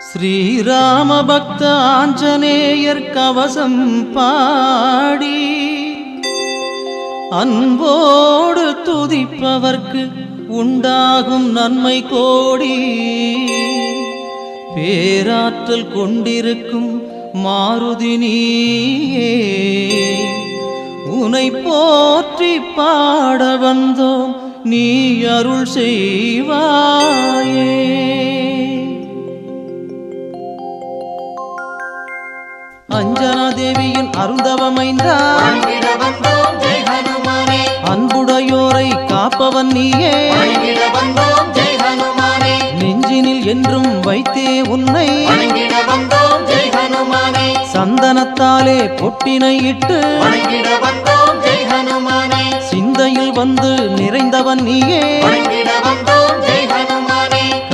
ஸ்ரீராம பக்த ஆஞ்சநேயர் கவசம் பாடி அன்போடு துதிப்பவர்க்கு உண்டாகும் நன்மை கோடி. பேராற்றல் கொண்டிருக்கும் மாருதி நீயே, உனை போற்றி பாட வந்தோம், நீ அருள் செய்வாயே. அஞ்சனா தேவியின் அருந்தவமைந்தா, அன்புடையோரை காப்பவன் நீயே, நெஞ்சினில் என்றும் வைத்தே உன்னை, சந்தனத்தாலே பொட்டினை இட்டு சிந்தையில் வந்து நிறைந்தவன் நீயே,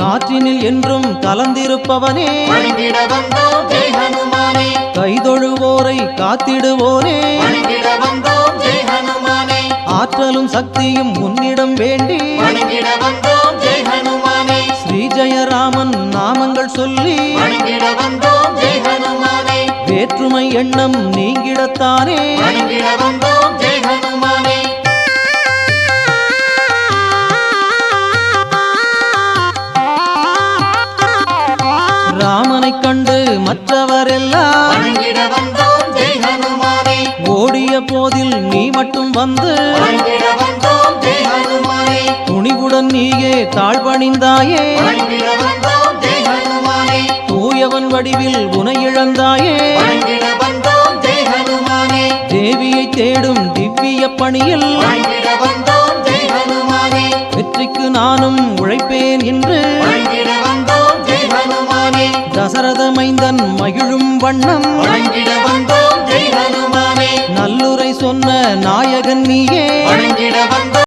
காற்றினில் என்றும் கலந்திருப்பவனே, கைதொழுவோரை காத்திடுவோனே, ஆற்றலும் சக்தியும் உன்னிடம் வேண்டி ஸ்ரீ ஜெயராமன் நாமங்கள் சொல்லி வேற்றுமை எண்ணம் நீங்கிடத்தானே. ராமனை கண்டு மற்றவரெல்லாம் ஓடிய போதில் நீ மட்டும் வந்து துணிவுடன் நீயே தாழ்பணிந்தாயே, தூயவன் வடிவில் உனை இழந்தாயே, தேவியை தேடும் திவ்ய பணியில் வெற்றிக்கு நானும் உழைப்பேன் என்று தசரத மைந்தன் மகிழும் வண்ணம் நல்லுரை சொன்ன நாயகன் நீயே.